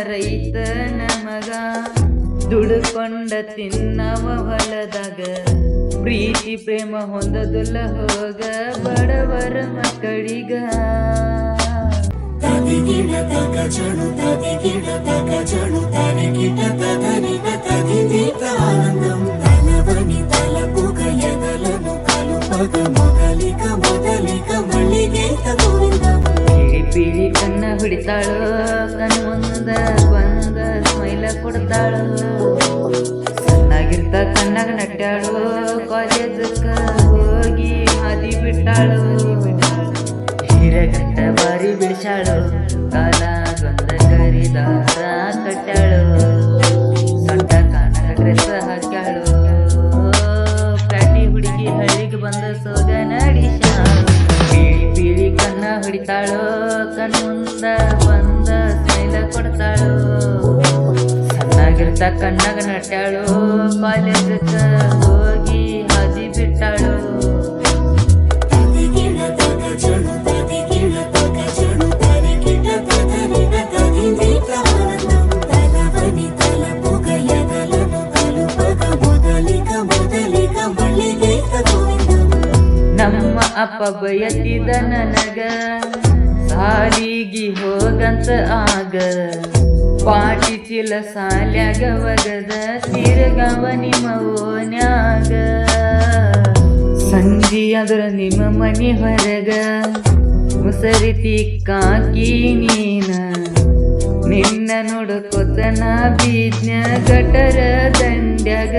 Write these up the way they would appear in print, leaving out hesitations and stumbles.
ರೈತ ನಮಗ ದುಡುಕೊಂಡ ತಿನ್ನವ ಹೊಲದಾಗ ಪ್ರೀತಿ ಪ್ರೇಮ ಹೊಂದದುಲ್ಲ ಹೋಗ ಬಡವರ ಮಕ್ಕಳಿಗ ಪೀಳಿ ಕಣ್ಣ ಹಿಡಿತಾಳು ಕಣ್ ಮುಂದ ಬಂದ ಸ್ಮೈಲ ಕೊಡ್ತಾಳು ಸಣ್ಣಾಗಿರ್ತ ಕಣ್ಣಾಗ ನಟ್ಟಾಳು ಕಾಲೇಜಕ್ಕ ಹೋಗಿ ಹಾದಿ ಬಿಟ್ಟಾಳು ಹಿರಗಂಟ ಬಾರಿ ಬಿಡಿಸಾಳು ಕಾಲಾಗೊಂದ ಕರಿದಾರ ಕಟ್ಟಾಳು ಸೊಂಟ ಕಾಣಗ ಡ್ರೆಸ್ ಹಾಕ್ಯಾಳು ಪ್ಯಾಟಿ ಹುಡುಗಿ ಹಳ್ಳಿಗೆ ಬಂದ ಸೋಗ ನಡಿಸಾಳು ಪೀಳಿ ಕಣ್ಣ ಹಿಡಿತಾಳು ಕಣ್ ಮುಂದ ಬಂದ ಸ್ಮೈಲ ಕೊಡ್ತಾಳು ಸಣ್ಣಾಗಿರ್ತ ಕಣ್ಣಾಗ ನಟ್ಟಾಳು ಕಾಲೇಜಕ್ಕ ಹೋಗಿ ಹಾದಿ ಬಿಟ್ಟಾಳು ನಮ್ಮ ಅಪ್ಪ ಬಯತಿದ ನನಗ ಸಾಲಿಗಿ ಹೋಗಂತ ಆಗ ಪಾಟಿ ಚೀಲ ಸಾಲ್ಯಾಗ ಒಗದ ತಿರುಗವ ನಿಮ್ಮ ಓನ್ಯಾಗ ಸಂಜಿ ಅದರ ನಿಮ್ಮ ಮನಿ ಹೊರಗ ಮುಸರಿ ತಿಕ್ಕಾಕಿ ನೀನ ನಿನ್ನ ನೋಡಕೊತನ ಬೀಜ್ಞ ಗಟರ ದಂಡ್ಯಾಗ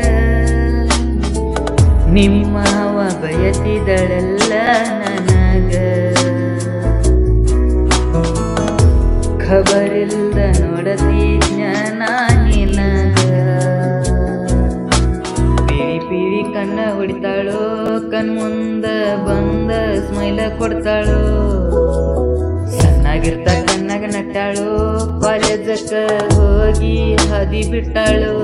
ನಿಮ್ಮವ ಬಯಸಿದಳಲ್ಲ ನನಗ ಖಬರಿಲ್ದ ನೋಡತಿಜ್ಞ ನಿನಗ ಪೀಳಿ ಕಣ್ಣ ಹೊಡಿತಾಳು ಕಣ್ ಮುಂದ ಬಂದ ಸ್ಮೈಲ ಕೊಡ್ತಾಳು ಸಣ್ಣಾಗಿರ್ತ ಕಣ್ಣಾಗ ನಟ್ಟಾಳು ಕಾಲೇಜಕ್ಕ ಹೋಗಿ ಹಾದಿ ಬಿಟ್ಟಾಳು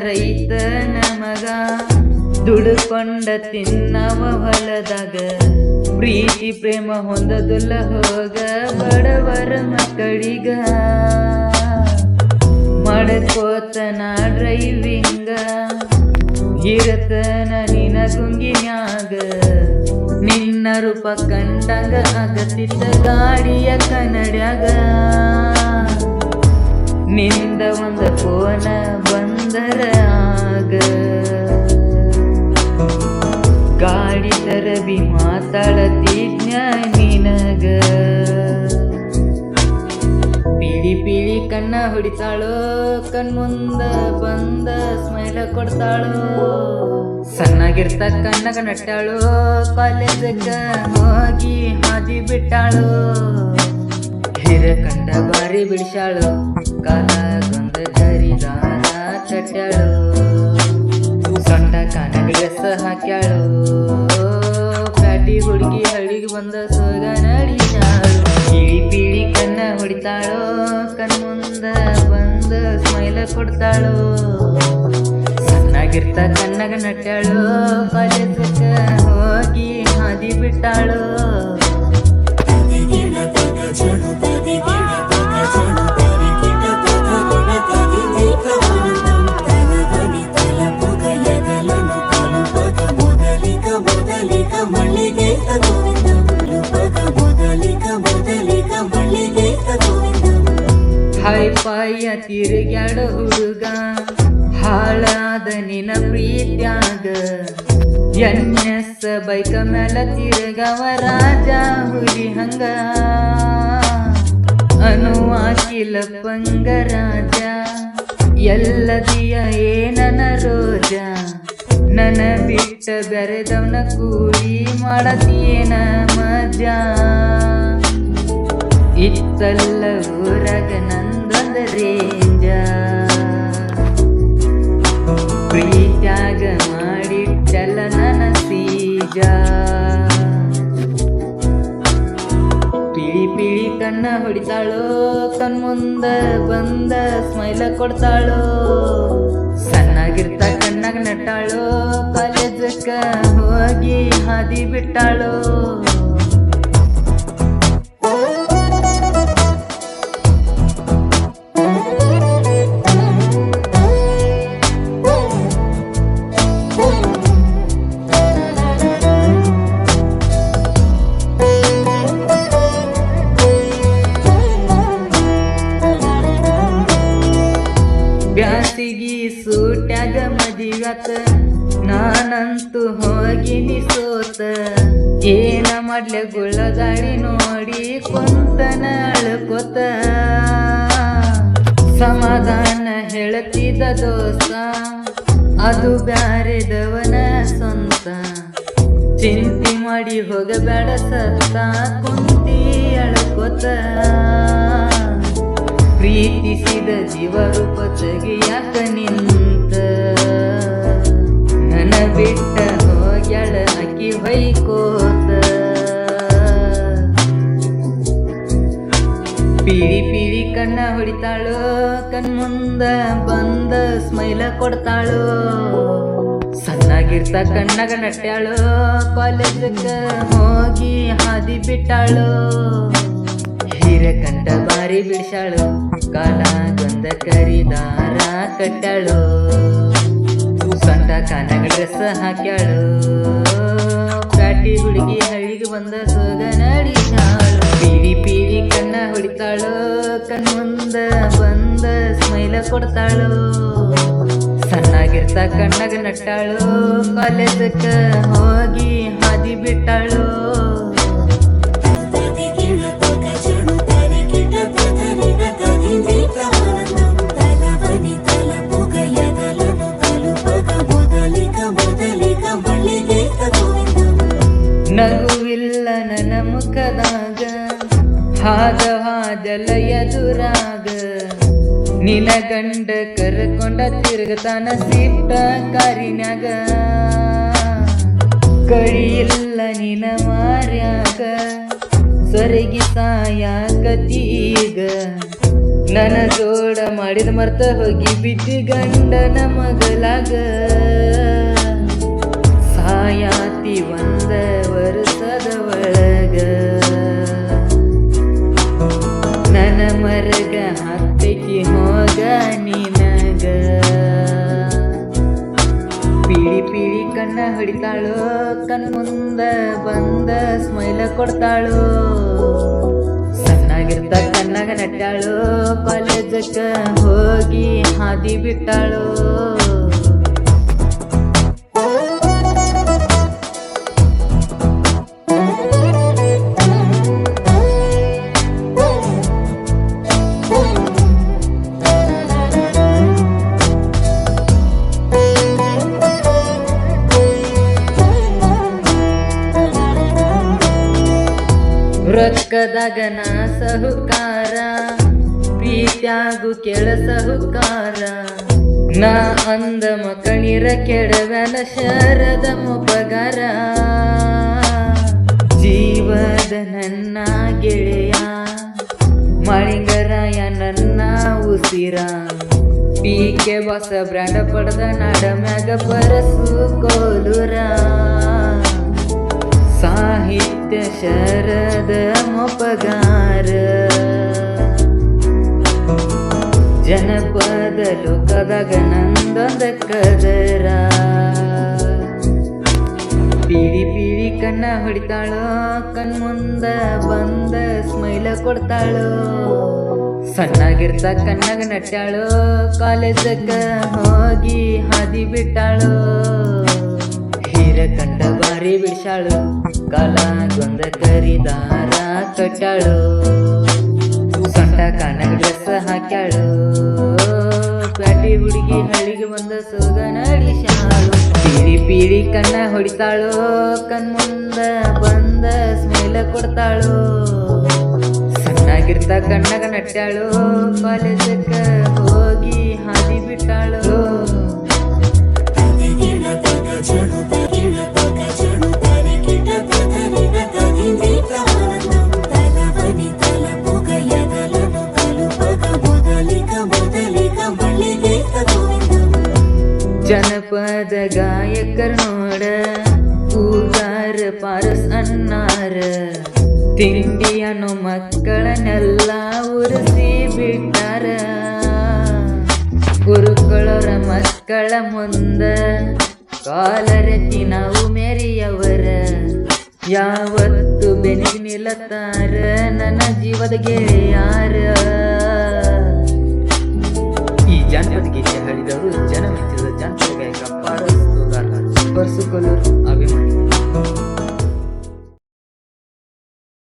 ರೈತ ನಮಗ ದುಡುಕೊಂಡ ತಿನ್ನವ ಹೊಲದಾಗ ಪ್ರೀತಿ ಪ್ರೇಮ ಹೊಂದದುಲ್ಲ ಹೋಗ ಬಡವರ ಮಕ್ಕಳಿಗ ಮಾಡಕೋತನ ಡ್ರೈವಿಂಗ ಇರತನ ನಿನ ಗುಂಗಿನ್ಯಾಗ ನಿನ್ನ ರೂಪ ಕಂಡಂಗ ಆಗತಿದ್ದ ಗಾಡಿಯ ಕನ್ನಡ್ಯಾಗ ನಿಂದ ಒಂದ ಫೋನ ಬಂದರ ಆಗ ಗಾಡಿ ತರಬಿ ಮಾತಾಡತಿದ್ನ ನಿನಗ ಪೀಳಿ ಕಣ್ಣ ಹೊಡಿತಾಳು ಕಣ್ ಮುಂದ ಬಂದ ಸ್ಮೈಲ ಕೊಡ್ತಾಳು ಸಣ್ಣಾಗಿರ್ತ ಕಣ್ಣಾಗ ನಟ್ಟಾಳು ಕಾಲೇಜಕ್ಕ ಹೋಗಿ ಹಾದಿ ಬಿಟ್ಟಾಳು ಹಿರಕಂಡ ಬಾರಿ ಬಿಡಿಸಾಳು ಕಾಲಾಗೊಂದ ಕರಿದಾರ ಕಟ್ಟಾಳು ಸೊಂಟ ಕಾಣಗ ಡ್ರೆಸ್ ಹಾಕ್ಯಾಳು ಪ್ಯಾಟಿ ಹುಡುಗಿ ಹಳ್ಳಿಗೆ ಬಂದ ಸೋಗ ನಡಿಸಾಳು ಪೀಳಿ ಕಣ್ಣ ಹೊಡಿತಾಳು ಕಣ್ ಮುಂದ ಬಂದ ಸ್ಮೈಲ ಕೊಡ್ತಾಳು ಸಣ್ಣಾಗಿರ್ತ ಕಣ್ಣಾಗ ನಟ್ಟಾಳು ಕಾಲೇಜಕ್ಕ ಹೋಗಿ ಹಾದಿ ಬಿಟ್ಟಾಳು ಹಾಯ್ಪಾಯ ತಿರುಗ್ಯಾಡ ಹುಡುಗ ಹಾಳಾದ ನಿನ ಪ್ರೀತ್ಯಾಗ ಎನ್ನೆಸ್ ಬೈಕ ಮ್ಯಾಲ ತಿರುಗವ ರಾಜ ಹುಲಿ ಹಂಗ ಅನುವಾಕಿಲ ಪಂಗ ರಾಜ ಎಲ್ಲದಿಯ ಏನನ ರೋಜ ನನ ಬಿಟ್ಟ ಬೆರೆದವನ ಕೂಡಿ ಮಾಡತಿಯೇನ ಮಜಾ ಇತ್ತಲ್ಲ ಊರಾಗ ನಂದೊಂದ ರೇಂಜ ಪ್ರೀತ್ಯಾಗ ಮಾಡಿಟ್ಟಲ್ಲ ನನ್ನ ಸೀ ಹೊಡಿತಾಳೋ ಕಣ್ಮುಂದ ಬಂದ ಸ್ಮೈಲ ಕೊಡ್ತಾಳೋ ಸಣ್ಣಾಗಿರ್ತ ಕಣ್ಣಾಗ ನಟ್ಟಾಳೋ ಕಾಲೇಜಕ್ಕ ಹೋಗಿ ಹಾದಿ ಬಿಟ್ಟಾಳೋ ಬ್ಯಾಸಿಗಿ ಸೂಟ್ಯಾಗ ಮದಿವ್ಯಾತ ನಾನಂತೂ ಹೋಗಿನಿ ಸೋತ ಏನ ಮಾಡ್ಲೆ ಗುಳ್ಳದಾಡಿ ನೋಡಿ ಕುಂತನ ಅಳ್ಕೋತ ಸಮಾಧಾನ ಹೇಳ್ತಿದ್ದ ದೋಸ್ತ ಅದು ಬ್ಯಾರೆದವನ ಸ್ವಂತ ಚಿಂತೆ ಮಾಡಿ ಹೋಗಬೇಡ ಸತ್ತ ಕುಂತಿ ಅಳ್ಕೋತ ಪ್ರೀತಿಸಿದ ಜೀವರೂಪ ತೆಗಿಯಾಕ ನಿಂತ ನನ್ನ ಬಿಟ್ಟ ಹೋಗ್ಯಾಳ ಅಕ್ಕಿ ಹೊಯ್ಕೋತ ಪೀಳಿ ಪೀಳಿ ಕಣ್ಣ ಹೊಡಿತಾಳೋ ಕಣ್ಮುಂದ ಬಂದ ಸ್ಮೈಲ ಕೊಡ್ತಾಳೋ ಸಣ್ಣಾಗಿರ್ತ ಕಣ್ಣಾಗ ನಟ್ಟ್ಯಾಳೋ ಕಾಲೇಜಕ್ಕ ಹೋಗಿ ಹಾದಿ ಬಿಟ್ಟಾಳೋ ಹಿರಕಂಠ ಬಾರಿ ಬಿಡ್ಸಾಳು ಕಾಲಾಗೊಂದ ಕರಿದಾರ ಕಟ್ಟಾಳು ಸೊಂಟ ಕಾನಾಗ ಡ್ರೆಸ್ ಹಾಕ್ಯಾಳು ಪ್ಯಾಟಿ ಹುಡುಗಿ ಹಳ್ಳಿಗೆ ಬಂದ ಸೋಗ ನಡಿಸಾಳು ಪೀಡಿ ಪೀಡಿ ಕಣ್ಣ ಹೊಡಿತಾಳು ಕಣ್ಮುಂದ ಬಂದ ಸ್ಮೈಲ ಕೊಡ್ತಾಳು ಸಣ್ಣಾಗಿರ್ತ ಕಣ್ಣಾಗ ನಟ್ಟಾಳು ಕಾಲೇಜಕ್ಕ ಹೋಗಿ ಹಾದಿ ಬಿಟ್ಟಾಳು ನಗುವಿಲ್ಲ ನನ್ನ ಮುಖದಾಗ ಹಾದವಾದಲ ಎದುರಾಗ ನಿನ ಗಂಡ ಕರ್ಕೊಂಡ ತಿರುಗತಾನ ಸಿಟ್ಟ ಕಾರಿನ್ಯಾಗ ಕಳಿಯಿಲ್ಲ ನಿನ ಮಾರ್ಯಾಗ ಸೊರಗಿ ಸಾಯಾಕತೀಗ ನನ್ನ ಜೋಡ ಮಾಡಿದ ಮರ್ತ ಹೋಗಿ ಬಿದ್ದಿ ಗಂಡನ ಮಗಲಾಗ ಸಾಯಾತಿ ಒಂದ ವರ್ಷದ ಒಳಗ ನನ್ನ ಮರಗ ಹತ್ತೈತಿ ಹೋಗ ನಿನಗ ಪೀಳಿ ಪೀಳಿ ಕಣ್ಣ ಹೊಡಿತಾಳೋ ಕಣ್ಮುಂದ ಬಂದ ಸ್ಮೈಲ ಕೊಡ್ತಾಳೋ ಸಣ್ಣಾಗಿರ್ತ ಕಣ್ಣಾಗ ನಟ್ಟಾಳೋ ಕಾಲೇಜಕ್ಕ ಹೋಗಿ ಹಾದಿ ಬಿಟ್ಟಾಳೋ ರೊಕ್ಕದಾಗ ನಾ ಸಹುಕಾರ ಪ್ರೀತ್ಯಾಗು ಕೆಳಸ ಹುಕಾರ ನಾ ಅಂದ ಮಕಣಿರ ಕೆಡವನ ಶರದ ಮೊಪಗಾರ ಜೀವದ ನನ್ನ ಗೆಳೆಯ ಮಾಳಿಂಗರಾಯ ನನ್ನ ಉಸಿರ ಪೀಕೆ ಬಾಸ ಬ್ರ್ಯಾಂಡ ಪಡೆದ ನಾಡ ಮ್ಯಾಗ ಬರಸು ಕೋಲುರ ಸಾಹಿತ್ಯ ಶರದ ಮೊಪಗಾರ ಜನಪದ ಲೋಕದಾಗ ನಂದೊಂದ ಕದರ ಪೀಳಿ ಪೀಳಿ ಕಣ್ಣ ಹೊಡಿತಾಳೋ ಕಣ್ಮುಂದ ಬಂದ ಸ್ಮೈಲ ಕೊಡ್ತಾಳೋ ಸಣ್ಣಾಗಿರ್ತ ಕಣ್ಣಾಗ ನಟ್ಟಾಳೋ ಕಾಲೇಜಕ್ಕ ಹೋಗಿ ಹಾದಿ ಬಿಟ್ಟಾಳೋ ಹಿರಕಂಠ ಬಾರಿ ಬಿಡ್ಸಾಳು ಕಾಲಾಗೊಂದ ಕರಿದಾರ ಕಟ್ಟಾಳು ಸೊಂಟ ಕಾನಾಗ ಡ್ರೆಸ್ ಹಾಕ್ಯಾಳು ಪ್ಯಾಟಿ ಹುಡುಗಿ ಹಳ್ಳಿಗೆ ಬಂದ ಸೋಗ ನಡಿಸಾಳು ಪೀಳಿ ಪೀಳಿ ಕಣ್ಣ ಹೊಡಿತಾಳೋ ಕಣ್ಮುಂದ ಬಂದ ಸ್ಮೈಲ ಕೊಡ್ತಾಳೋ ಸಣ್ಣಾಗಿರ್ತ ಕಣ್ಣಾಗ ನಟ್ಟಾಳು ಕಾಲೇಜಕ್ಕ ಹೋಗಿ ಹಾದಿ ಬಿಟ್ಟಾಳು ತಲವನಿ ತಲ ಪುಗಯ ಕಾಲದ ಗಾಯಕರ್ ನೋಡ ಊಗಾರ ಪಾರಸ್ ಅನ್ನಾರ ತಿಂಡಿ ಅನ್ನೋ ಮಕ್ಕಳನ್ನೆಲ್ಲ ಉರಿಸಿ ಬಿಟ್ಟಾರ ಉರುಕೊಳ್ಳೋರ ಮಕ್ಕಳ ಮುಂದ ಕಾಲರೆತ್ತಿ ನಾವು ಮೆರಿಯವರ ಯಾವತ್ತು ಬೆನಿಗೆ ನಿಲ್ಲತಾರ ನನ್ನ ಜೀವದ ಗೆಳೆಯಾರ